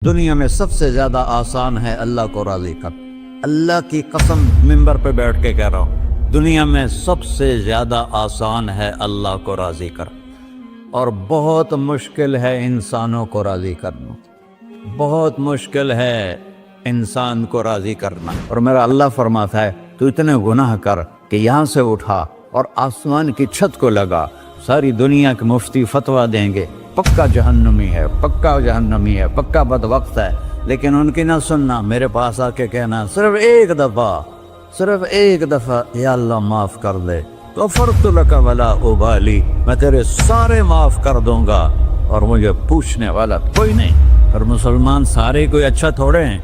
دنیا میں سب سے زیادہ آسان ہے اللہ کو راضی کر۔ اللہ کی قسم منبر پہ بیٹھ کے کہہ رہا ہوں، دنیا میں سب سے زیادہ آسان ہے اللہ کو راضی کر، اور بہت مشکل ہے انسانوں کو راضی کرنا، بہت مشکل ہے انسان کو راضی کرنا۔ اور میرا اللہ فرماتا ہے تو اتنے گناہ کر کہ یہاں سے اٹھا اور آسمان کی چھت کو لگا، ساری دنیا کے مفتی فتویٰ دیں گے پکا جہنمی ہے، پکا جہنمی ہے، پکا بدبخت ہے، لیکن ان کی نہ سننا، میرے پاس آ کے کہنا صرف ایک دفعہ یا اللہ معاف کر دے، غفرت لک ولا ابالی، میں تیرے سارے معاف کر دوں گا اور مجھے پوچھنے والا کوئی نہیں۔ اور مسلمان سارے کوئی اچھا تھوڑے ہیں،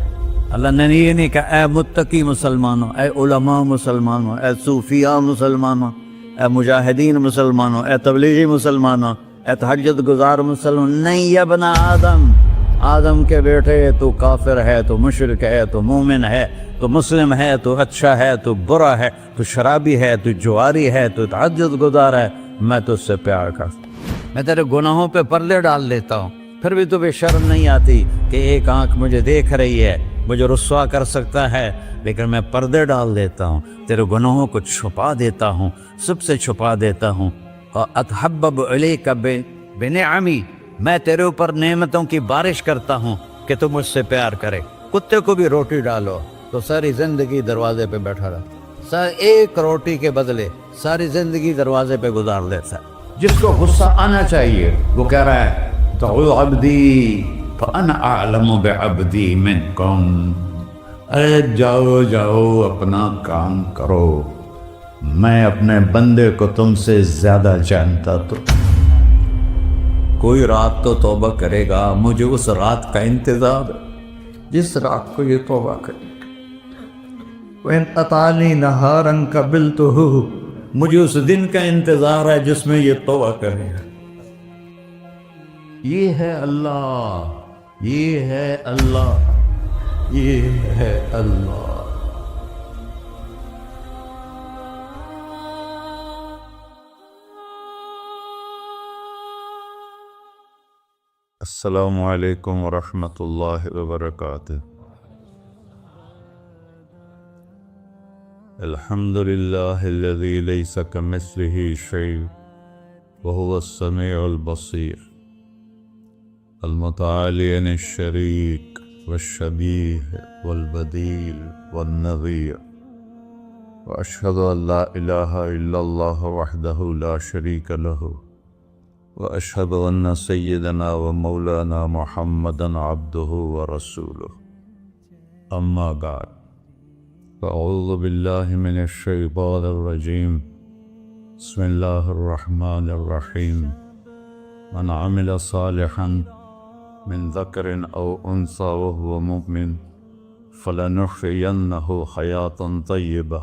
اللہ نے یہ نہیں کہا اے متقی مسلمانوں، اے علماء مسلمانوں، اے صوفیاء مسلمانوں، اے مجاہدین مسلمانوں، اے تبلیغی مسلمانوں، اے تہجد گزار مسلمان، نہیں یا ابن آدم کے بیٹے، تو کافر ہے، تو مشرک ہے، تو مومن ہے، تو مسلم ہے، تو اچھا ہے، تو برا ہے، تو شرابی ہے، تو جواری ہے، تو تہجد گزار ہے، میں تجھ سے پیار کرتا ہوں، میں تیرے گناہوں پہ پردے ڈال دیتا ہوں، پھر بھی تمہیں شرم نہیں آتی کہ ایک آنکھ مجھے دیکھ رہی ہے، مجھے رسوا کر سکتا ہے، لیکن میں پردے ڈال دیتا ہوں، تیرے گناہوں کو چھپا دیتا ہوں، سب سے چھپا دیتا ہوں۔ اتحبب الیک بنعمی، میں تیرے اوپر نعمتوں کی بارش کرتا ہوں کہ تم مجھ سے پیار کرے۔ کتے کو بھی روٹی ڈالو تو ساری زندگی دروازے پہ بیٹھا رہا، ایک روٹی کے بدلے ساری زندگی دروازے پہ گزار دیتا ہے۔ جس کو غصہ آنا چاہیے وہ کہہ رہا ہے تو عبدی فانا اعلم بعبدی منکم، اے جاؤ اپنا کام کرو، میں اپنے بندے کو تم سے زیادہ جانتا۔ تو کوئی رات تو توبہ کرے گا، مجھے اس رات کا انتظار ہے جس رات کو یہ توبہ کرے۔ وَإِنْ أَطَعَنِي نَهَارًا قَبِلْتُهُ، مجھے اس دن کا انتظار ہے جس میں یہ توبہ کرے گا۔ یہ ہے اللہ، یہ ہے اللہ، یہ ہے اللہ۔ السلام علیکم ورحمۃ اللہ وبرکاتہ۔ الحمد للہ الذی لیس کمثلہ شیء وہو السمیع البصیر، المتعالی عن الشریک والشبیہ والبدیل والنظیر، واشہد ان لا الہ الا اللہ وحدہ لا شریک لہ، واشہد ان سیدنا و مولانا محمدا عبدہ ورسولہ، اما بعد، فاعوذ باللہ من الشیطان الرجیم، بسم اللہ الرحمن الرحیم، من عمل صالحا من ذکر او انثی وهو مؤمن فلنحیینہ حیاة طیبہ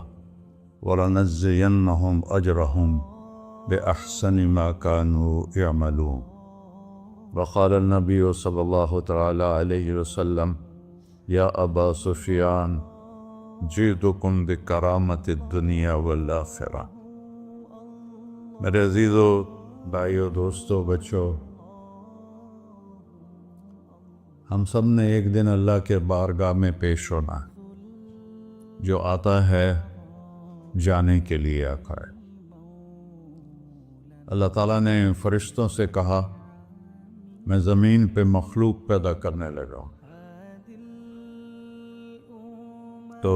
ولنجزینہم اجرہم بأحسن ما كانوا يعملون۔ وقال النبی صلی اللہ تعالی علیہ وسلم یا ابا سفیان جئتکم بکرامت الدنیا والآخرہ۔ میرے عزیزو، بھائیو، دوستو، بچوں، ہم سب نے ایک دن اللہ کے بارگاہ میں پیش ہونا ہے، جو آتا ہے جانے کے لیے آتا ہے۔ اللہ تعالیٰ نے فرشتوں سے کہا میں زمین پہ مخلوق پیدا کرنے لگا ہوں، تو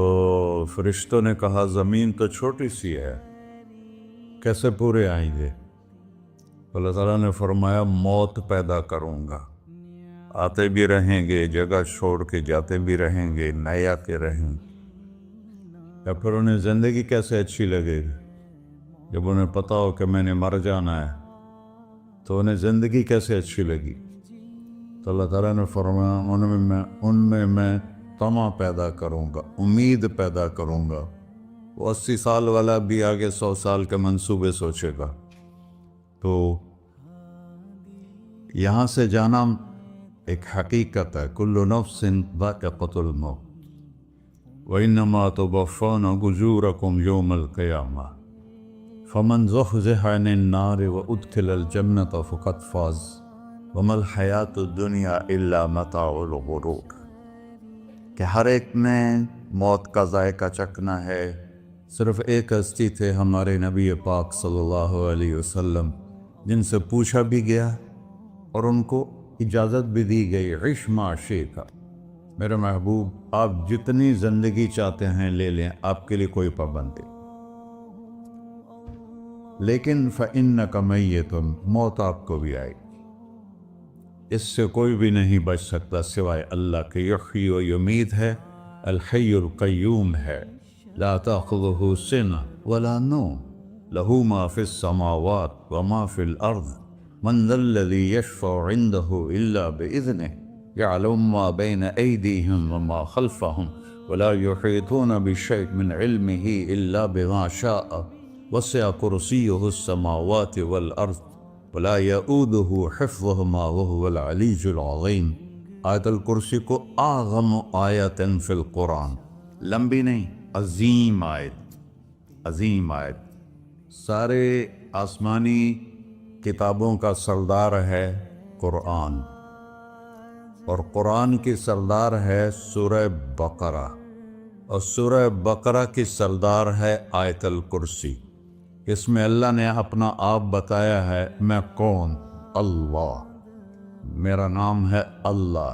فرشتوں نے کہا زمین تو چھوٹی سی ہے، کیسے پورے آئیں گے؟ اللہ تعالیٰ نے فرمایا موت پیدا کروں گا، آتے بھی رہیں گے، جگہ چھوڑ کے جاتے بھی رہیں گے، نئے آتے رہیں گے۔ یا پھر انہیں زندگی کیسے اچھی لگے گی؟ جب انہیں پتا ہو کہ میں نے مر جانا ہے تو انہیں زندگی کیسے اچھی لگی؟ تو اللہ تعالیٰ نے فرمایا ان میں میں طمع پیدا کروں گا، امید پیدا کروں گا۔ وہ 80 سال والا بھی آگے 100 سال کے منصوبے سوچے گا۔ تو یہاں سے جانا ایک حقیقت ہے، کل نفس ذائقۃ الموت وانما توفون اجورکم یوم القیامہ، فمن زحزح عن النار وادخل الجنة فقد فاز وما الحیات الدنیا الا متاع الغرور، کہ ہر ایک نے موت کا ذائقہ چکھنا ہے۔ صرف ایک ہستی تھے ہمارے نبی پاک صلی اللہ علیہ وسلم، جن سے پوچھا بھی گیا اور ان کو اجازت بھی دی گئی، عش ما شئت، میرے محبوب آپ جتنی زندگی چاہتے ہیں لے لیں، آپ کے لیے کوئی پابندی، لیکن فإنک میت، موت آپ کو بھی آئے گی، اس سے کوئی بھی نہیں بچ سکتا سوائے اللہ کے۔ یحیی و یمیت ہے، الحی القیوم ہے، لا تأخذہ سنہ ولا نوم، لہ ما فی السماوات وما فی الارض، من ذا الذی یشفع عنده الا بإذنہ، يعلم ما بين أيديهم وما خلفهم ولا يحيطون بشيء من علمه إلا بما شاء، وسع كرسيه السماوات والأرض ولا يؤوده حفظهما وهو العلي العظيم۔ آیت الکرسی کو اعظم آیت فی القرآن، لمبی نہیں، عظیم آیت، عظیم آیت، سارے آسمانی کتابوں کا سردار ہے قرآن، اور قرآن کی سردار ہے سورہ بقرہ، اور سورہ بقرہ کی سردار ہے آیت الکرسی۔ اس میں اللہ نے اپنا آپ بتایا ہے، میں کون؟ اللہ، میرا نام ہے اللہ۔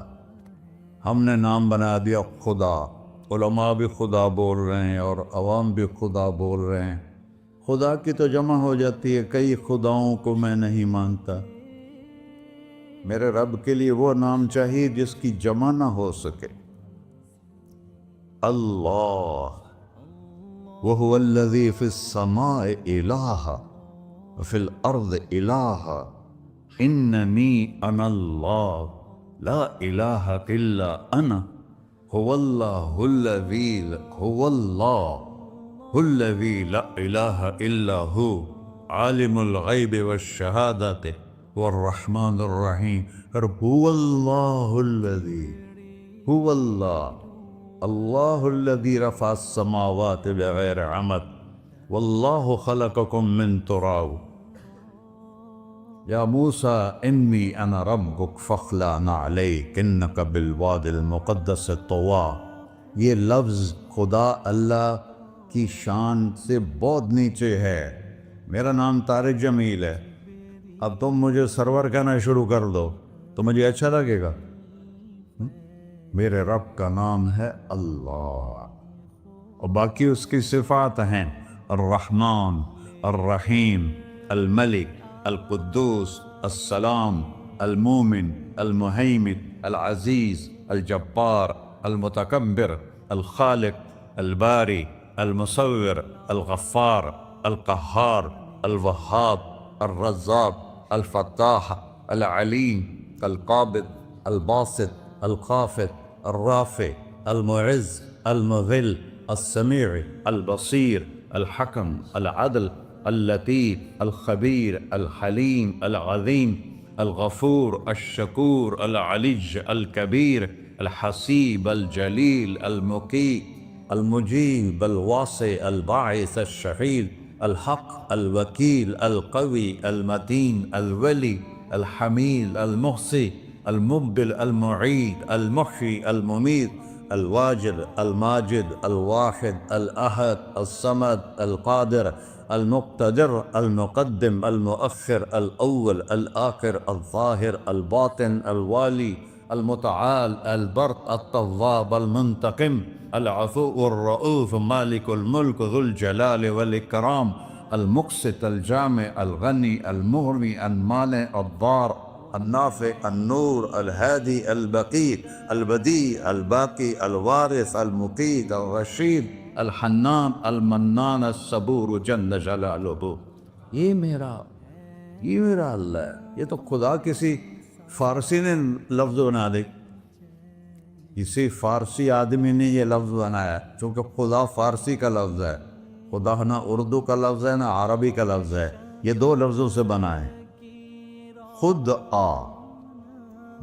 ہم نے نام بنا دیا خدا، علماء بھی خدا بول رہے ہیں اور عوام بھی خدا بول رہے ہیں۔ خدا کی تو جمع ہو جاتی ہے، کئی خداؤں کو میں نہیں مانتا، میرے رب کے لیے وہ نام چاہیے جس کی جمع نہ ہو سکے۔ اللہ، وَهُوَ الَّذِي فِي السَّمَاءِ إِلَٰهًا وَفِي الْأَرْضِ إِلَٰهًا إِنَّنِي أَنَا اللَّهُ لَا إِلَٰهَ إِلَّا أَنَا هُوَ اللَّهُ الَّذِي لَا إِلَٰهَ إِلَّا هُوَ عَالِمُ الْغَيْبِ وَالشَّهَادَةِ والرحمن الرحیم۔ اور هو اللہ الذی، هو اللہ الذی رفع السماوات بغیر عمد واللہ خلقکم من تراب، یا موسیٰ انی انا ربک فاخلع نعلیک انک بالوادی المقدس طویٰ۔ یہ لفظ خدا اللہ کی شان سے بہت نیچے ہے۔ میرا نام طارق جمیل ہے، اب تم مجھے سرور کہنا شروع کر دو تو مجھے اچھا لگے گا؟ میرے رب کا نام ہے اللہ، اور باقی اس کی صفات ہیں، الرحمن، الرحیم، الملک، القدوس، السلام، المومن، المہیمن، العزیز، الجبار، المتکبر، الخالق، الباری، المصور، الغفار، القہار، الوہاب، الرزاق، الفتاح، العلیم، القابض، الباسط، الخافض، الرافع، المعز، المذل، السمیع، البصیر، الحکم، العدل، اللطیف، الخبیر، الحلیم، العظیم، الغفور، الشکور، العلی، الکبیر، الحسیب، الجلیل، المقیت، المجیب، الواسع، الباعث، الشہید، الحق، الوکیل، القوی، المتین، الولی، الحمید، المحصی، المبدل، المعید، المحیی، الممیت، الواجد، الماجد، الواحد، الأحد، الصمد، القادر، المقتدر، المقدم، المؤخر، الأول، الآخر، الظاهر، الباطن، الوالي، المتعال، البر، التواب، المنتقم، العفو، الرؤوف، مالك الملك، ذو الجلال والإكرام، المقسط، الجامع، الغني، المغني، المانع، الضار، النافع، النور، الهادي، البقي، البديع، الباقي، الوارث، المقيت، الرشيد، الحنان، المنان، الصبور جل جلالہ۔ یہ میرا اللہ ہے۔ یہ تو خدا کسی فارسی نے لفظ بنا دے، کسی فارسی آدمی نے یہ لفظ بنایا، چونکہ خدا فارسی کا لفظ ہے، خدا نہ اردو کا لفظ ہے نہ عربی کا لفظ ہے، یہ دو لفظوں سے بنا ہے۔ خود آ،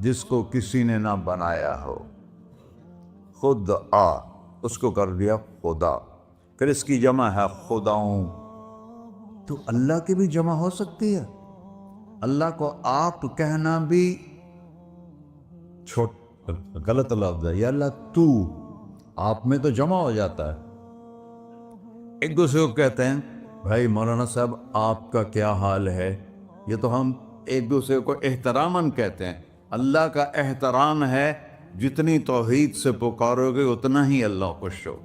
جس کو کسی نے نہ بنایا ہو، خود آ، اس کو کر دیا خدا، پھر اس کی جمع ہے خداؤں۔ تو اللہ کی بھی جمع ہو سکتی ہے، اللہ کو آپ کہنا بھی چھوٹ غلط لفظ ہے، یا اللہ تو، آپ میں تو جمع ہو جاتا ہے۔ ایک دوسرے کو کہتے ہیں بھائی مولانا صاحب آپ کا کیا حال ہے، یہ تو ہم ایک دوسرے کو احتراماً کہتے ہیں۔ اللہ کا احترام ہے جتنی توحید سے پکارو گے اتنا ہی اللہ خوش ہو۔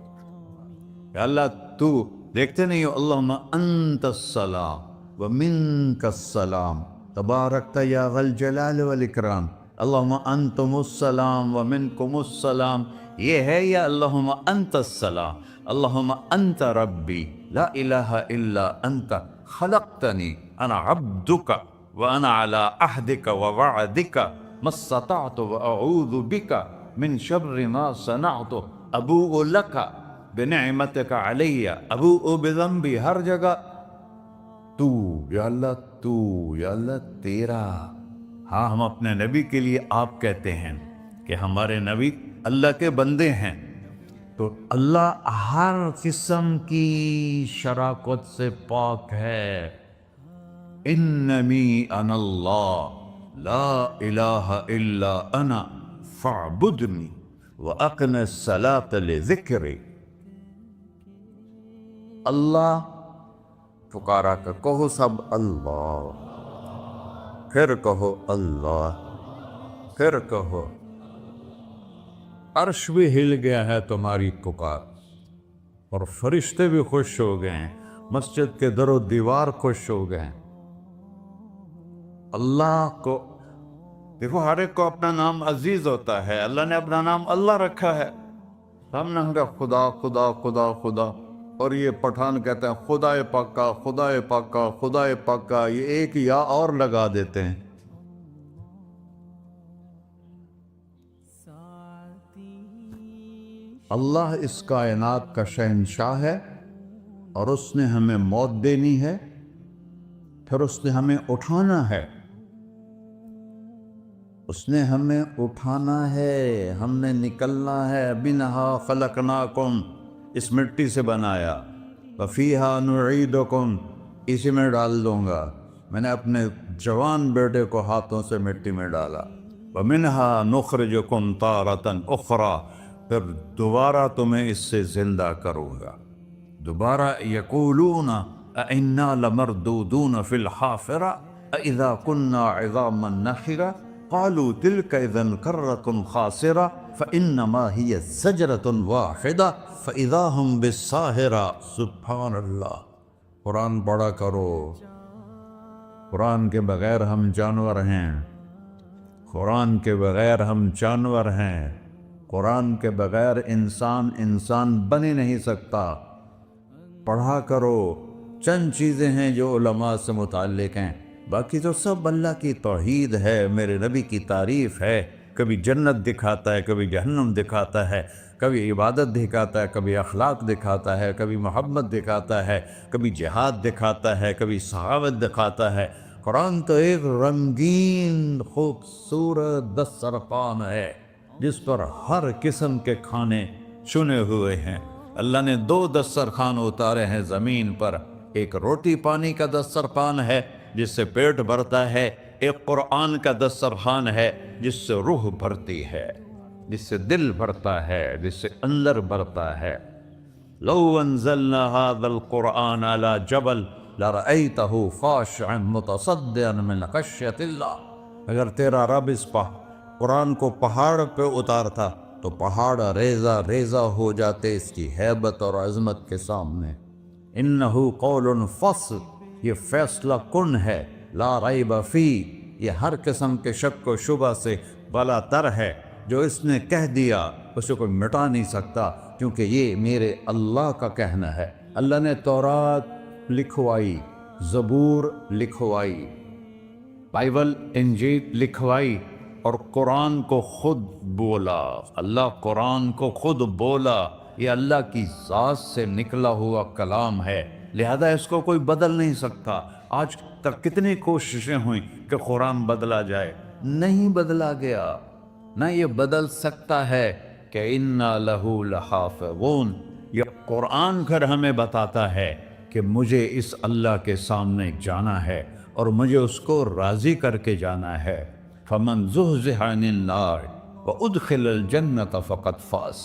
کہ اللہ تو، دیکھتے نہیں ہو اللہم انت السلام ومنک السلام تبارکت یا ذا الجلال والاکرام، اللہم انتم السلام ومنکم السلام، یہ ہے یا اللہم انت السلام، اللہم انت ربی لا الہ الا انت خلقتنی انا عبدک وانا علی عہدک ووعدک ما استطعت واعوذ بک من شر ما صنعت ابوء لک بنعمتک علی ابوء بذنبی، ہر جگہ تو، یا اللہ تو، یا اللہ تیرا۔ ہاں ہم اپنے نبی کے لیے آپ کہتے ہیں کہ ہمارے نبی اللہ کے بندے ہیں، تو اللہ ہر قسم کی شراکت سے پاک ہے۔ اننی انا اللہ لا الہ الا انا فاعبدنی واقم الصلاۃ لذکری۔ اللہ پکارا کر، کہو سب اللہ، پھر کہو اللہ، پھر کہو۔ عرش بھی ہل گیا ہے تمہاری پکار، اور فرشتے بھی خوش ہو گئے ہیں، مسجد کے در و دیوار خوش ہو گئے ہیں۔ اللہ کو دیکھو، ہر ایک کو اپنا نام عزیز ہوتا ہے، اللہ نے اپنا نام اللہ رکھا ہے۔ ہم نے کہا خدا خدا خدا خدا، اور یہ پٹھان کہتے ہیں خدا پاکا خدا پاکا خدا پاکا، یہ ایک یا اور لگا دیتے ہیں۔ اللہ اس کائنات کا شہنشاہ ہے، اور اس نے ہمیں موت دینی ہے، پھر اس نے ہمیں اٹھانا ہے، اس نے ہمیں اٹھانا ہے، ہم نے نکلنا ہے۔ منہا خلقناکم، اس مٹی سے بنایا، وفیہا نعیدکم، اسی میں ڈال دوں گا۔ میں نے اپنے جوان بیٹے کو ہاتھوں سے مٹی میں ڈالا۔ ومنہا نخرجکم تارۃ اخری، پھر دوبارہ تمہیں اس سے زندہ کروں گا۔ دوبارہ یقولون اِنَّا لَمَرْدُودُونَ فِي الْحَافِرَةِ أَإِذَا كُنَّا عِظَامًا نَخِرَةً قَالُوا تِلْكَ إِذًا كَرَّةٌ خَاسِرَةٌ فَإِنَّمَا هِيَ زَجْرَةٌ وَاحِدَةٌ فَإِذَا هُمْ بِالسَّاهِرَةِ۔ سبحان اللہ، قرآن پڑھا کرو۔ قرآن کے بغیر ہم جانور ہیں، قرآن کے بغیر ہم جانور ہیں، قرآن کے بغیر انسان بن ہی نہیں سکتا۔ پڑھا کرو۔ چند چیزیں ہیں جو علماء سے متعلق ہیں، باقی تو سب اللہ کی توحید ہے، میرے نبی کی تعریف ہے۔ کبھی جنت دکھاتا ہے، کبھی جہنم دکھاتا ہے، کبھی عبادت دکھاتا ہے، کبھی اخلاق دکھاتا ہے، کبھی محبت دکھاتا ہے، کبھی جہاد دکھاتا ہے، کبھی سخاوت دکھاتا ہے۔ قرآن تو ایک رنگین خوبصورت دسترخوان ہے جس پر ہر قسم کے کھانے چنے ہوئے ہیں۔ اللہ نے 2 دسترخوان اتارے ہیں زمین پر، ایک روٹی پانی کا دسترخوان ہے جس سے پیٹ بھرتا ہے، ایک قرآن کا دسترخوان ہے جس سے روح بھرتی ہے، جس سے دل بھرتا ہے، جس سے اندر بھرتا ہے۔ لو انزلنا هذا القرآن على جبل لرأيته خاشعا متصدعا من خشية اللہ، اگر تیرا رب اس قرآن کو پہاڑ پہ اتارتا تو پہاڑ ریزہ ریزہ ہو جاتے اس کی ہیبت اور عظمت کے سامنے۔ انہ قول فصل، یہ فیصلہ کن ہے، لا ریب فی، یہ ہر قسم کے شک و شبہ سے بلا تر ہے۔ جو اس نے کہہ دیا اسے کوئی مٹا نہیں سکتا، کیونکہ یہ میرے اللہ کا کہنا ہے۔ اللہ نے تورات لکھوائی، زبور لکھوائی، بائبل انجیل لکھوائی، اور قرآن کو خود بولا۔ اللہ قرآن کو خود بولا، یہ اللہ کی ذات سے نکلا ہوا کلام ہے، لہذا اس کو کوئی بدل نہیں سکتا۔ آج تک کتنی کوششیں ہوئیں کہ قرآن بدلا جائے، نہیں بدلا گیا، نہ یہ بدل سکتا ہے کہ اِنَّا لَهُ لَحَافِظُونَ۔ یہ قرآن پھر ہمیں بتاتا ہے کہ مجھے اس اللہ کے سامنے جانا ہے اور مجھے اس کو راضی کر کے جانا ہے۔ فَمَنْ زُحْزِحَ عَنِ النَّارِ وَأُدْخِلَ الْجَنَّةَ فَقَدْ فَازَ،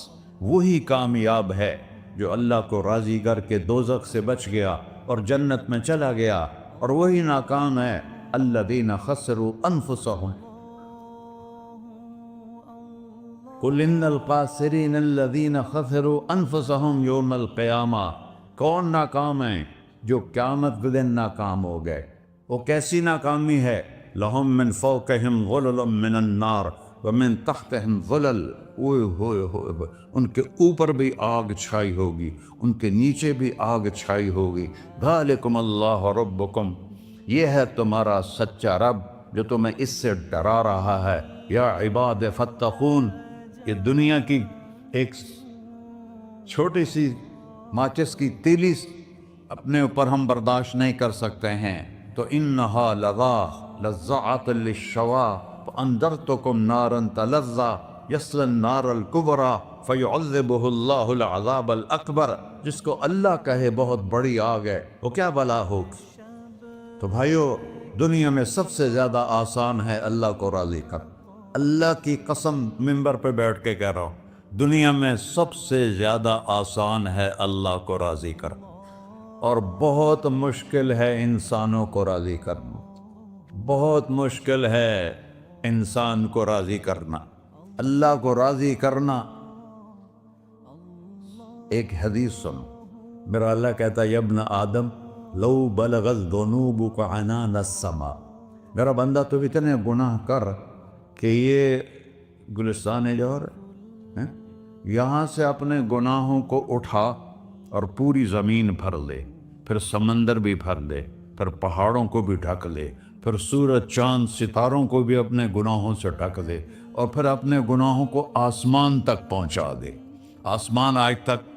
وہی کامیاب ہے جو اللہ کو راضی کر کے دوزخ سے بچ گیا اور جنت میں چلا گیا، اور وہی ناکام ہے الَّذِينَ خَسِرُوا أَنفُسَهُمْ قُلْ إِنَّ الْخَاسِرِينَ الَّذِينَ خَسِرُوا أَنفُسَهُمْ يَوْمَ الْقِيَامَةِ، کون ناکام ہیں؟ جو قیامت کے دن ناکام ہو گئے۔ وہ کیسی ناکامی ہے؟ لَهُم مِّن فَوْقِهِمْ ظُلُلٌ مِّنَ النَّارِ وَمِن تَحْتِهِمْ ظُلَلٌ، اوئے ہوئے ہوئے، ان کے اوپر بھی آگ چھائی ہوگی، ان کے نیچے بھی آگ چھائی ہوگی۔ ذَلِكُمُ اللَّهُ رَبُّكُمْ، یہ ہے تمہارا سچا رب جو تمہیں اس سے ڈرا رہا ہے۔ یا عباد فاتقون، یہ دنیا کی ایک چھوٹی سی ماچس کی تیلی اپنے اوپر ہم برداشت نہیں کر سکتے ہیں، تو انہا لظیٰ لذعۃ للشوا فانذرتکم نارا تلظیٰ یصلی النار الکبریٰ فیعذبہ اللہ العذاب الاکبر، جس کو اللہ کہے بہت بڑی آگ ہے وہ کیا بلا ہوگی۔ تو بھائیو، دنیا میں سب سے زیادہ آسان ہے اللہ کو راضی کر، اللہ کی قسم منبر پہ بیٹھ کے کہہ رہا ہوں، دنیا میں سب سے زیادہ آسان ہے اللہ کو راضی کر، اور بہت مشکل ہے انسانوں کو راضی کرنا، بہت مشکل ہے انسان کو راضی کرنا۔ اللہ کو راضی کرنا، ایک حدیث سنو، میرا اللہ کہتا ہے یا ابن آدم لو بلغت ذنوبک عنان السماء، میرا بندہ تو اتنے گناہ کر کہ یہ گلستان جوہر ہے، یہاں سے اپنے گناہوں کو اٹھا اور پوری زمین بھر لے، پھر سمندر بھی بھر لے، پھر پہاڑوں کو بھی ڈھک لے، پھر سورج چاند ستاروں کو بھی اپنے گناہوں سے ڈھک دے، اور پھر اپنے گناہوں کو آسمان تک پہنچا دے۔ آسمان آج تک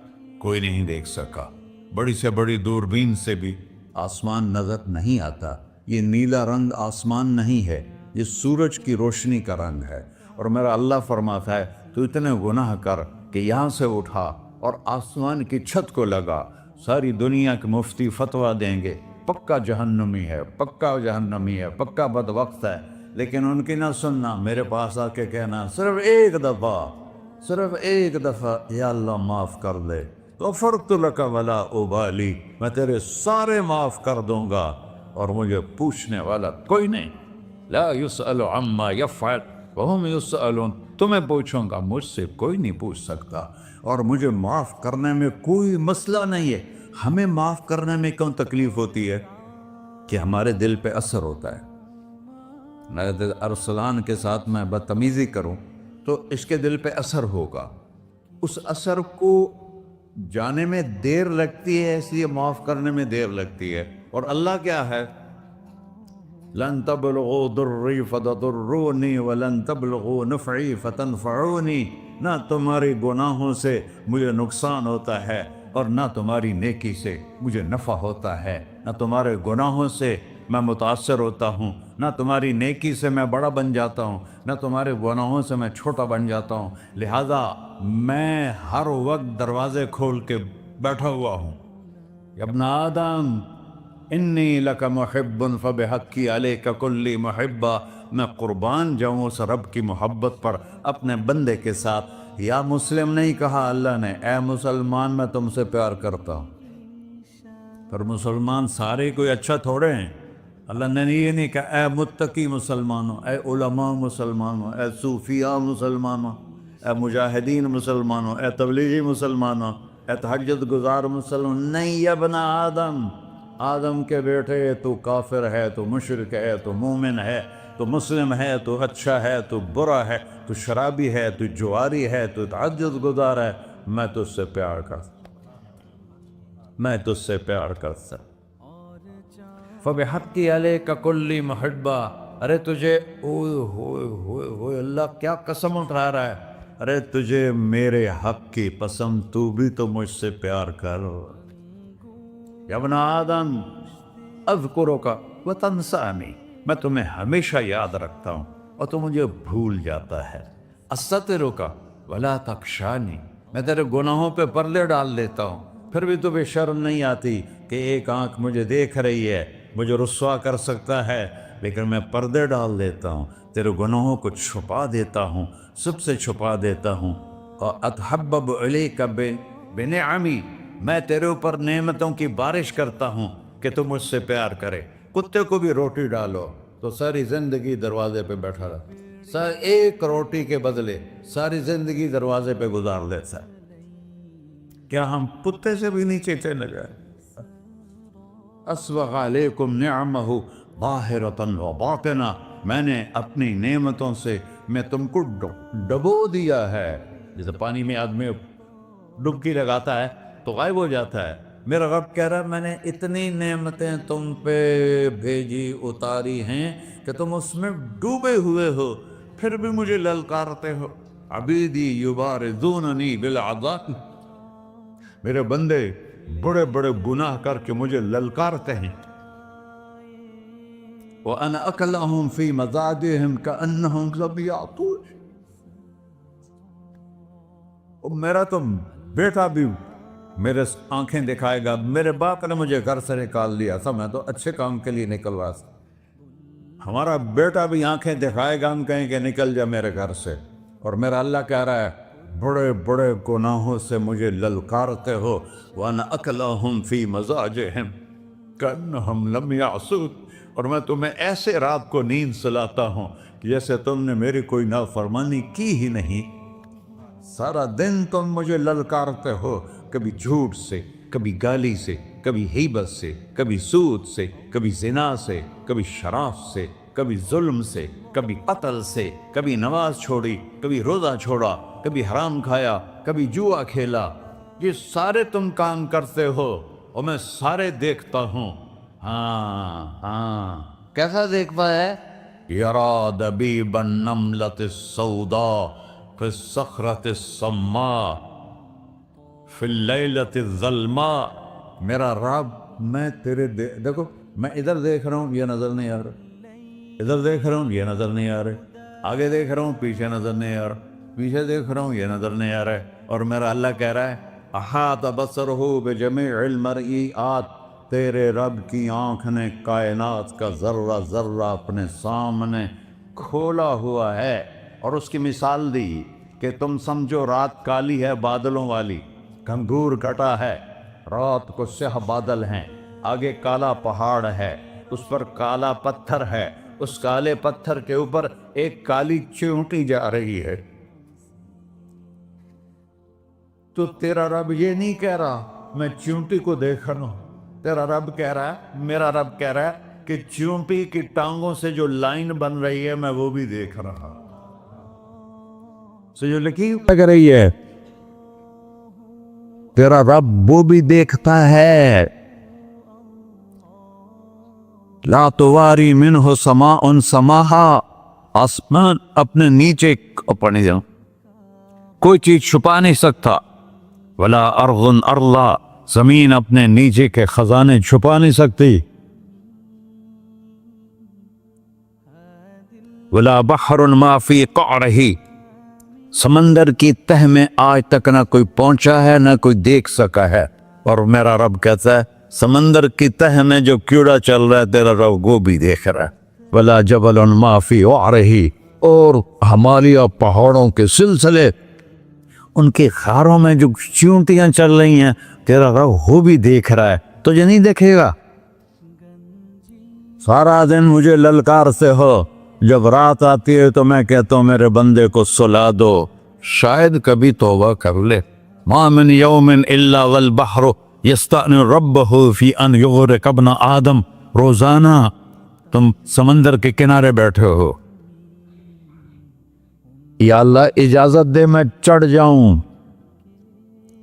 کوئی نہیں دیکھ سکا، بڑی سے بڑی دوربین سے بھی آسمان نظر نہیں آتا۔ یہ نیلا رنگ آسمان نہیں ہے، یہ سورج کی روشنی کا رنگ ہے۔ اور میرا اللہ فرماتا ہے تو اتنے گناہ کر کہ یہاں سے اٹھا اور آسمان کی چھت کو لگا، ساری دنیا کے مفتی فتویٰ دیں گے پکا جہنمی ہے، پکا جہنمی ہے، پکا بدبخت ہے، لیکن ان کی نہ سننا، میرے پاس آ کے کہنا صرف ایک دفعہ یا اللہ معاف کر دے، غفرت لک ولا ابالی، میں تیرے سارے معاف کر دوں گا اور مجھے پوچھنے والا کوئی نہیں۔ لا یسأل عما یفعل وہم یسألون، تمہیں پوچھوں گا، مجھ سے کوئی نہیں پوچھ سکتا، اور مجھے معاف کرنے میں کوئی مسئلہ نہیں ہے۔ ہمیں معاف کرنے میں کیوں تکلیف ہوتی ہے؟ کہ ہمارے دل پہ اثر ہوتا ہے۔ میں ارسلان کے ساتھ میں بدتمیزی کروں تو اس کے دل پہ اثر ہوگا، اس اثر کو جانے میں دیر لگتی ہے، اس لیے معاف کرنے میں دیر لگتی ہے۔ اور اللہ کیا ہے؟ لن تبلغوا ضری فتضرونی ولن تبلغوا نفعی فتنفعونی، نہ تمہاری گناہوں سے مجھے نقصان ہوتا ہے اور نہ تمہاری نیکی سے مجھے نفع ہوتا ہے، نہ تمہارے گناہوں سے میں متاثر ہوتا ہوں، نہ تمہاری نیکی سے میں بڑا بن جاتا ہوں، نہ تمہارے گناہوں سے میں چھوٹا بن جاتا ہوں، لہذا میں ہر وقت دروازے کھول کے بیٹھا ہوا ہوں۔ یا ابن آدم انی لک محب فبحقی علیک کلی محبہ، میں قربان جاؤں اس رب کی محبت پر اپنے بندے کے ساتھ۔ یا مسلم نہیں کہا اللہ نے، اے مسلمان میں تم سے پیار کرتا ہوں۔ پر مسلمان سارے کوئی اچھا تھوڑے ہیں، اللہ نے یہ نہیں کہا اے متقی مسلمانوں، اے علماء مسلمانوں، اے صوفیاء مسلمانوں، اے مجاہدین مسلمانوں، اے تبلیغی مسلمانوں، اے تہجد گزار مسلمان، نہیں یا ابن آدم، آدم کے بیٹے، تو کافر ہے، تو مشرک ہے، تو مومن ہے، تو مسلم ہے، تو اچھا ہے، تو برا ہے، تو شرابی ہے، تو جواری ہے، تو تہجد گزار ہے، میں تجھ سے پیار کرتا، میں تجھ سے پیار کرتا۔ فبحقی علیک کلی محبہ، ارے تجھے اوئے ہوئے ہوئے ہوئے، اللہ کیا قسم اٹھا رہا ہے، ارے تجھے میرے حق کی قسم، تو بھی تو مجھ سے پیار کر۔ یا ابن آدم اذکرک وتنسانی، میں تمہیں ہمیشہ یاد رکھتا ہوں اور تو مجھے بھول جاتا ہے۔ استترک ولا تخشانی، میں تیرے گناہوں پہ پردے ڈال دیتا ہوں، پھر بھی تمہیں شرم نہیں آتی کہ ایک آنکھ مجھے دیکھ رہی ہے، مجھے رسوا کر سکتا ہے، لیکن میں پردے ڈال دیتا ہوں تیرے گناہوں کو چھپا دیتا ہوں، سب سے چھپا دیتا ہوں۔ اور اتحبب الیک بنعمی، میں تیرے اوپر نعمتوں کی بارش کرتا ہوں کہ تم مجھ سے پیار کرے۔ کتے کو بھی روٹی ڈالو تو ساری زندگی دروازے پہ بیٹھا رہا، ایک روٹی کے بدلے ساری زندگی دروازے پہ گزار دیتا ہے۔ کیا ہم کتے سے بھی نیچے چلے جائیں؟ اسبغ علیکم نعمہ ظاہرۃ و باطنہ، میں نے اپنی نعمتوں سے میں تم کو ڈبو دیا ہے۔ جیسے پانی میں آدمی ڈبکی لگاتا ہے تو غائب ہو جاتا ہے، میرا رب کہہ رہا ہے میں نے اتنی نعمتیں تم پہ بھیجی اتاری ہیں کہ تم اس میں ڈوبے ہوئے ہو، پھر بھی مجھے للکارتے ہو۔ عبیدی یبارزوننی بالعذاب، میرے بندے بڑے بڑے گناہ کر کے مجھے للکارتے ہیں۔ وَأَنَا أَكْلَهُمْ فِي مَزَاجِهِمْ كَأَنَّهُمْ لَمْ يَعْطُونِ، میرا تو بیٹا بھی میرے آنکھیں دکھائے گا، میرے باپ نے مجھے گھر سے نکال دیا تھا، میں تو اچھے کام کے لیے نکل رہا تھا، ہمارا بیٹا بھی آنکھیں دکھائے گا، ہم کہیں کہ نکل جا میرے گھر سے۔ اور میرا اللہ کہہ رہا ہے بڑے بڑے گناہوں سے مجھے للکارتے ہو۔ وَأَنَا أَكْلَهُمْ فِي مَزَاجِهِمْ كَأَنَّهُمْ لَمْ يَعْصُونِ، اور میں تمہیں ایسے رات کو نیند سلاتا ہوں کہ جیسے تم نے میری کوئی نافرمانی کی ہی نہیں۔ سارا دن تم مجھے للکارتے ہو، کبھی جھوٹ سے، کبھی گالی سے، کبھی غیبت سے، کبھی سود سے، کبھی زنا سے، کبھی شراب سے، کبھی ظلم سے، کبھی قتل سے، کبھی نماز چھوڑی، کبھی روزہ چھوڑا، کبھی حرام کھایا، کبھی جوا کھیلا۔ یہ سارے تم کام کرتے ہو اور میں سارے دیکھتا ہوں۔ ہاں کیسا دیکھتا ہے؟ یرا دبیب النملۃ السوداء فی الصخرۃ الصماء فی اللیلۃ الظلماء، میرا رب میں تیرے دیکھو میں ادھر دیکھ رہا ہوں یہ نظر نہیں آ رہا، ادھر دیکھ رہا ہوں یہ نظر نہیں آ رہا، آگے دیکھ رہا ہوں پیچھے نظر نہیں آ رہا، پیچھے دیکھ رہا ہوں یہ نظر نہیں آ رہا ہے، اور میرا اللہ کہہ رہا ہے احاط بصرہ بجمیع المرئیات، تیرے رب کی آنکھ نے کائنات کا ذرہ ذرہ اپنے سامنے کھولا ہوا ہے۔ اور اس کی مثال دی کہ تم سمجھو رات کالی ہے بادلوں والی، گھنگور گھٹا ہے، رات کو سیاہ بادل ہیں، آگے کالا پہاڑ ہے، اس پر کالا پتھر ہے، اس کالے پتھر کے اوپر ایک کالی چیونٹی جا رہی ہے۔ تو تیرا رب یہ نہیں کہہ رہا میں چیونٹی کو دیکھ رہا ہوں، تیرا رب کہہ رہا ہے، میرا رب کہہ رہا ہے کہ چیونٹی کی ٹانگوں سے جو لائن بن رہی ہے میں وہ بھی دیکھ رہا ہوں، جو لکیر لگ رہی ہے تیرا رب وہ بھی دیکھتا ہے۔ لا تواری منہ سماء سماہا، آسمان اپنے نیچے پڑھنے جاؤں کوئی چیز چھپا نہیں سکتا، ولا ارض ارضا، زمین اپنے نیچے کے خزانے چھپا نہیں سکتی، ولا بحر ما فی قعرہ، سمندر کی تہ میں آج تک نہ کوئی پہنچا ہے نہ کوئی دیکھ سکا ہے، اور میرا رب کہتا ہے سمندر کی تہ میں جو کیڑا چل رہا ہے تیرا رب وہ بھی دیکھ رہا ہے، ولا جبل ما فی وعرہ، اور ہمالیہ پہاڑوں کے سلسلے ان کے خاروں میں جو چیونٹیاں چل رہی ہیں تیرا رب وہ بھی دیکھ رہا ہے، تجھے نہیں دیکھے گا؟ سارا دن مجھے للکار سے ہو، جب رات آتی ہے تو میں کہتا ہوں میرے بندے کو سلا دو، شاید کبھی توبہ کر لے۔ ما من یوم الا والبحر یستأذن ربہ فی ان یغرق ابن آدم، روزانہ تم سمندر کے کنارے بیٹھے ہو، یا اللہ اجازت دے میں چڑھ جاؤں،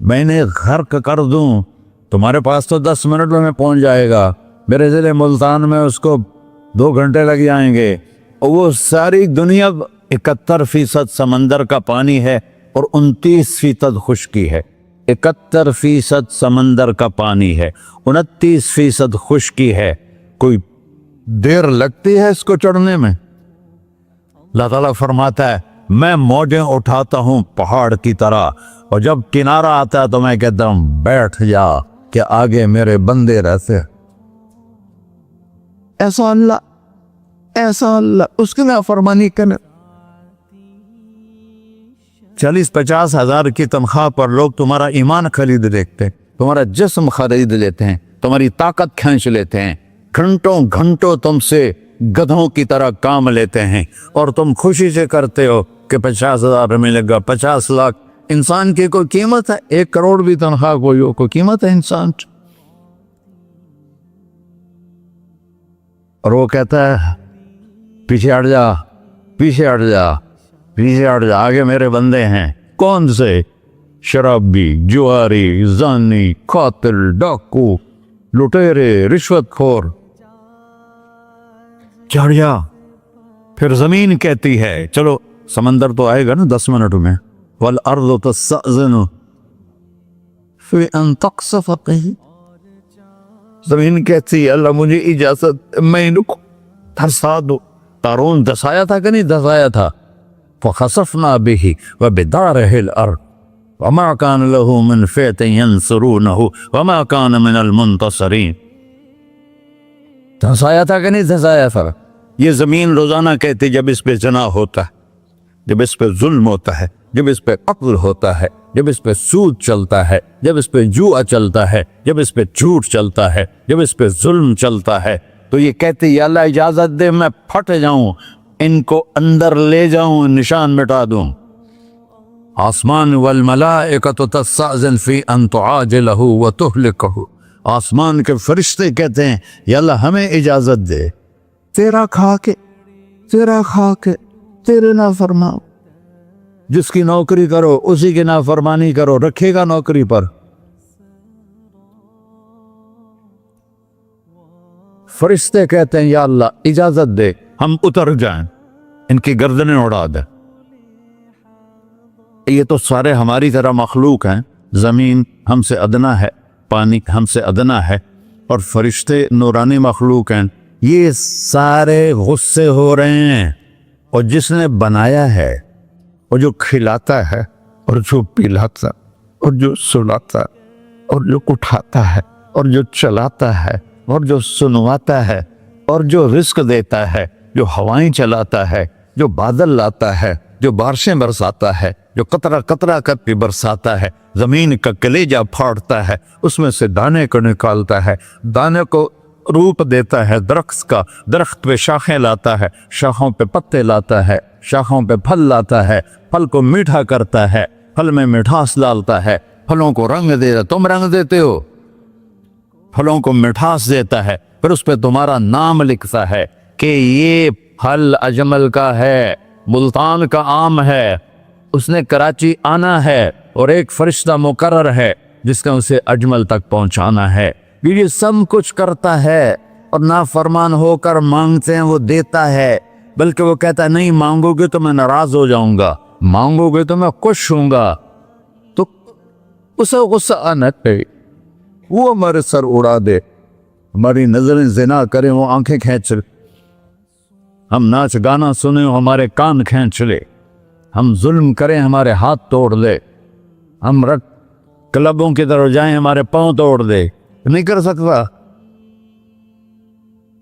میں نے غرق کر دوں، تمہارے پاس تو 10 منٹ میں پہنچ جائے گا، میرے ضلع ملتان میں اس کو 2 گھنٹے لگ جائیں گے، اور وہ ساری دنیا 71% سمندر کا پانی ہے اور 29% خشکی ہے، 71% سمندر کا پانی ہے، 29% خشکی ہے، کوئی دیر لگتی ہے اس کو چڑھنے میں؟ اللہ تعالیٰ فرماتا ہے میں موجیں اٹھاتا ہوں پہاڑ کی طرح، اور جب کنارہ آتا ہے تو میں کہتا ہوں بیٹھ جا کہ آگے میرے بندے رہتے۔ ایسا اللہ ایسا اللہ اس کی نافرمانی کرنا. 40-50 ہزار کی تنخواہ پر لوگ تمہارا ایمان خرید لیتے ہیں, تمہارا جسم خرید لیتے ہیں, تمہاری طاقت کھینچ لیتے ہیں, گھنٹوں گھنٹوں تم سے گدھوں کی طرح کام لیتے ہیں, اور تم خوشی سے کرتے ہو کہ 50,000 ملے گا, 50 لاکھ. انسان کی کوئی قیمت ہے؟ 1 کروڑ بھی تنخواہ کوئی قیمت ہے انسان؟ اور وہ کہتا ہے پیچھے ہٹ جا, پیچھے ہٹ جا, پیچھے ہٹ جا, آگے میرے بندے ہیں. کون سے؟ شرابی, جواری, زانی, قاتل, ڈاکو, لٹیرے, رشوت خور. چڑھ جا. پھر زمین کہتی ہے چلو سمندر تو آئے گا نا 10 منٹ میں. والارض تستأذن فی ان تقصف قیل. زمین کہتی ہے اللہ مجھے اجازت, میں ان کو دھسا دو. قارون دھسایا تھا کہ نہیں دھسایا تھا؟ فخسفنا به وبداره الارض وما كان له من فئة ينصرونه وما كان من المنتصرين. دھسایا تھا کہ نہیں دھسایا تھا؟ یہ زمین روزانہ کہتی جب اس پہ زنا ہوتا ہے, جب اس پہ ظلم ہوتا ہے, جب اس پہ قتل ہوتا ہے, جب اس پہ سود چلتا ہے, جب اس پہ جوا چلتا ہے, جب اس پہ جھوٹ چلتا ہے, جب اس پہ ظلم چلتا ہے, تو یہ کہتی یا اللہ اجازت دے میں پھٹ جاؤں, ان کو اندر لے جاؤں, نشان مٹا دوں. آسمان والملائکۃ تستأذن فی ان تعاجلہ وتہلکہ. آسمان کے فرشتے کہتے ہیں یا اللہ ہمیں اجازت دے, تیرا کھا کے تیرے نافرمان. جس کی نوکری کرو اسی کی نافرمانی کرو, رکھے گا نوکری پر. فرشتے کہتے ہیں یا اللہ اجازت دے ہم اتر جائیں, ان کی گردنیں اڑا دے. یہ تو سارے ہماری طرح مخلوق ہیں. زمین ہم سے ادنا ہے, پانی ہم سے ادنا ہے, اور فرشتے نورانی مخلوق ہیں. یہ سارے غصے ہو رہے ہیں, اور جس نے بنایا ہے, اور جو کھلاتا ہے, اور جو پلاتا, اور جو سلاتا, اور جو اٹھاتا ہے, اور جو چلاتا ہے, اور جو سنواتا ہے, اور جو رزق دیتا ہے, جو ہوائیں چلاتا ہے, جو بادل لاتا ہے, جو بارشیں برساتا ہے, جو قطرہ قطرہ کر کے برساتا ہے, زمین کا کلیجہ پھاڑتا ہے, اس میں سے دانے کو نکالتا ہے, دانے کو روپ دیتا ہے درخت کا, درخت پہ شاخیں لاتا ہے, شاخوں پہ پتے لاتا ہے, شاخوں پہ پھل لاتا ہے, پھل کو میٹھا کرتا ہے, پھل میں مٹھاس ڈالتا ہے, پھلوں کو رنگ دیتا. تم رنگ دیتے ہو, پھلوں کو مٹھاس دیتا ہے, پھر اس پہ تمہارا نام لکھتا ہے کہ یہ پھل اجمل کا ہے, ملتان کا آم ہے, اس نے کراچی آنا ہے, اور ایک فرشتہ مقرر ہے جس نے اسے اجمل تک پہنچانا ہے. یہ سب کچھ کرتا ہے, اور نافرمان ہو کر مانگتے ہیں وہ دیتا ہے, بلکہ وہ کہتا ہے نہیں مانگو گے تو میں ناراض ہو جاؤں گا, مانگو گے تو میں خوش ہوں گا. تو اسے غصہ آنا چاہیے, وہ ہمارے سر اڑا دے, ہماری نظریں زنا کریں وہ آنکھیں کھینچ لے, ہم ناچ گانا سنیں ہمارے کان کھینچ لے, ہم ظلم کریں ہمارے ہاتھ توڑ دے, ہم رٹ کلبوں کی طرف جائیں ہمارے پاؤں توڑ دے. نہیں کر سکتا.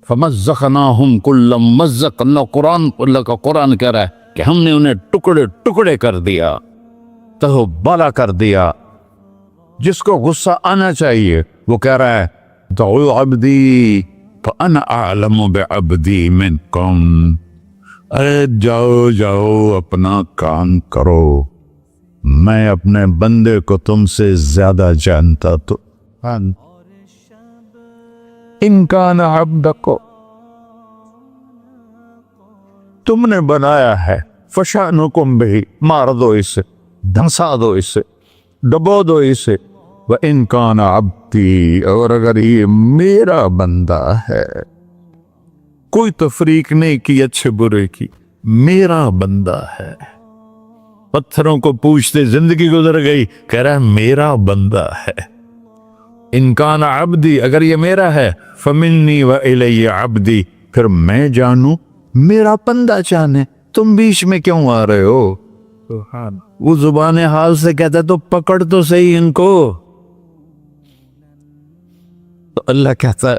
فَمَزَّقْنَاهُمْ كُلَّ مُمَزَّقٍ. اللہ کا قرآن کہہ رہا ہے کہ ہم نے انہیں ٹکڑے ٹکڑے کر دیا, تہو بالا کر دیا. جس کو غصہ آنا چاہیے وہ کہہ رہا ہے دعوا عبدی فأنا أعلم بعبدی منکم. ارے جاؤ جاؤ اپنا کام کرو, میں اپنے بندے کو تم سے زیادہ جانتا. تو ان کان عبدک, تم نے بنایا ہے, فشانکم بہ, مار دو اسے, دھنسا دو اسے, ڈبو دو اسے. وَإِن كَانَ عَبْدِي, اور اگر یہ میرا بندہ ہے, کوئی تفریق نہیں کی اچھے برے کی, میرا بندہ ہے. پتھروں کو پوچھتے زندگی گزر گئی, کہہ رہا ہے میرا بندہ ہے. ان کان عبدی, اگر یہ میرا ہے, فمنی والی عبدی, پھر میں جانوں میرا بندہ جانے, تم بیچ میں کیوں آ رہے ہو؟ وہ زبان حال سے کہتا ہے تو پکڑ تو صحیح ان کو. تو اللہ کہتا ہے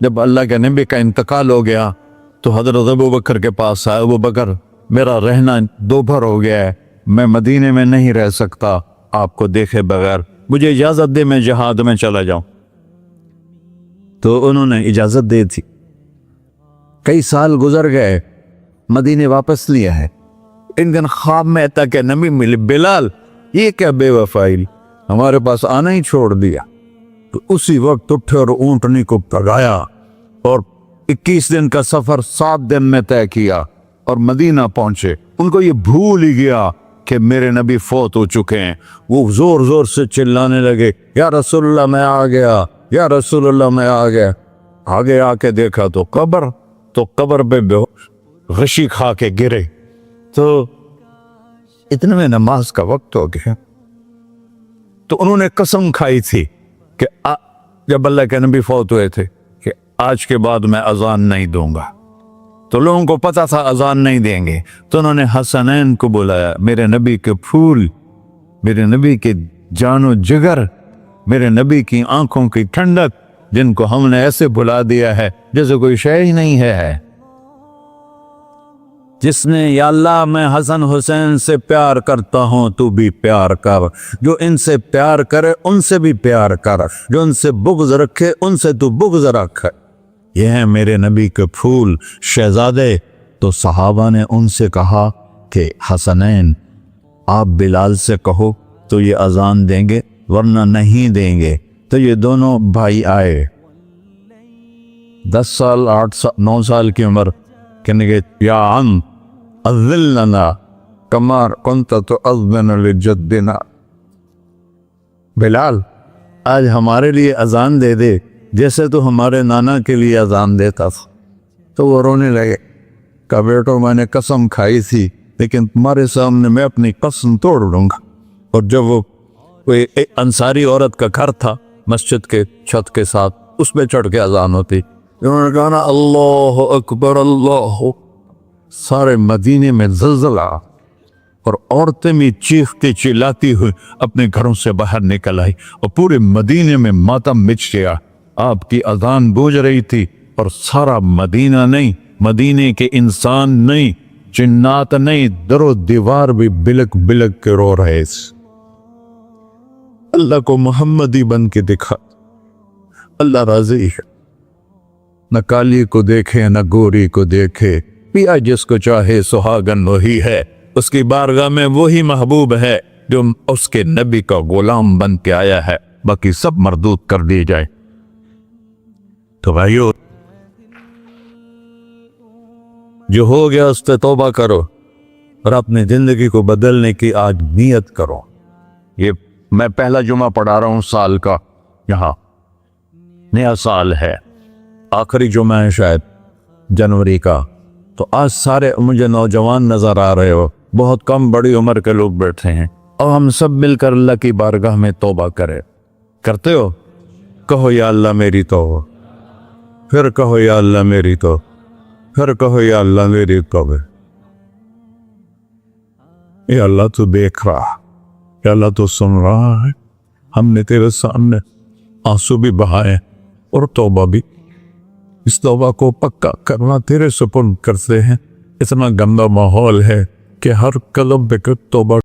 جب اللہ کے نبی کا انتقال ہو گیا تو حضرت ابو بکر کے پاس آیا، ابو بکر میرا رہنا دوپہر ہو گیا ہے، میں مدینے میں نہیں رہ سکتا آپ کو دیکھے بغیر، مجھے اجازت دے میں جہاد میں چلا جاؤں۔ تو انہوں نے اجازت دے تھی۔ کئی سال گزر گئے، مدینے واپس لیا ہے۔ ان دن خواب میں تک کہ نبی ملے، بلال یہ کیا بے وفائی، ہمارے پاس آنا ہی چھوڑ دیا۔ تو اسی وقت اٹھے اور اونٹنی کو پگایا اور 21 دن کا سفر 7 دن میں طے کیا اور مدینہ پہنچے۔ ان کو یہ بھول ہی گیا کہ میرے نبی فوت ہو چکے ہیں۔ وہ زور زور سے چلانے لگے، یا رسول اللہ میں آ گیا، یا رسول اللہ میں آ گیا۔ آگے آ کے دیکھا تو قبر پہ غشی کھا کے گرے۔ تو اتنے میں نماز کا وقت ہو گیا۔ تو انہوں نے قسم کھائی تھی کہ جب اللہ کے نبی فوت ہوئے تھے کہ آج کے بعد میں اذان نہیں دوں گا۔ تو لوگوں کو پتا تھا اذان نہیں دیں گے، تو انہوں نے حسنین کو بلایا، میرے نبی کے پھول، میرے نبی کے جان و جگر، میرے نبی کی آنکھوں کی ٹھنڈک، جن کو ہم نے ایسے بلا دیا ہے جیسے کوئی شے ہی نہیں ہے۔ جس نے یا اللہ میں حسن حسین سے پیار کرتا ہوں تو بھی پیار کر، جو ان سے پیار کرے ان سے بھی پیار کر، جو ان سے بغض رکھے ان سے تو بغض رکھ۔ یہ ہیں میرے نبی کے پھول شہزادے۔ تو صحابہ نے ان سے کہا کہ حسنین آپ بلال سے کہو تو یہ اذان دیں گے، ورنہ نہیں دیں گے۔ تو یہ دونوں بھائی آئے، 10 سال 8 سال 9 سال کی عمر، کہنے گے یا عم اذن لنا کما کنت تؤذن لجدنا، بلال آج ہمارے لیے اذان دے دے جیسے تو ہمارے نانا کے لیے اذان دیتا تھا۔ تو وہ رونے لگے، کہا بیٹو میں نے قسم کھائی تھی لیکن تمہارے سامنے میں اپنی قسم توڑ لوں گا۔ اور جب وہ کوئی ایک انصاری عورت کا گھر تھا مسجد کے چھت کے ساتھ، اس پہ چڑھ کے اذان ہوتی، انہوں نے کہا نا اللہ اکبر اللہ، سارے مدینے میں زلزلہ، اور عورتیں بھی چیختی چلاتی ہوئی اپنے گھروں سے باہر نکل آئی، اور پورے مدینے میں ماتم مچ گیا۔ آپ کی اذان گونج رہی تھی اور سارا مدینہ نہیں، مدینے کے انسان نہیں، جنات نہیں، در و دیوار بھی بلک بلک کے رو رہے تھے۔ اللہ کو محمدی بن کے دکھا، اللہ راضی ہے، نہ کالی کو دیکھے نہ گوری کو دیکھے، پیا جس کو چاہے سہاگن وہی ہے، اس کی بارگاہ میں وہی محبوب ہے جو اس کے نبی کا غلام بن کے آیا ہے، باقی سب مردود کر دی جائے۔ تو بھائیو جو ہو گیا اس سے توبہ کرو اور اپنی زندگی کو بدلنے کی آج نیت کرو۔ یہ میں پہلا جمعہ پڑھا رہا ہوں سال کا، یہاں نیا سال ہے، آخری جمعہ ہے شاید جنوری کا۔ تو آج سارے مجھے نوجوان نظر آ رہے ہو، بہت کم بڑی عمر کے لوگ بیٹھے ہیں، اور ہم سب مل کر اللہ کی بارگاہ میں توبہ کرتے ہو؟ کہو یا اللہ میری توبہ، پھر کہو یا اللہ میری توبہ، پھر کہو یا اللہ میری توبہ۔ یا اللہ تو دیکھ رہا، یا اللہ تو سن رہا ہے، ہم نے تیرے سامنے آنسو بھی بہائے اور توبہ بھی، اس توبہ کو پکا کرنا تیرے سپرد کرتے ہیں۔ اتنا گندا ماحول ہے کہ ہر قلب پہ توبہ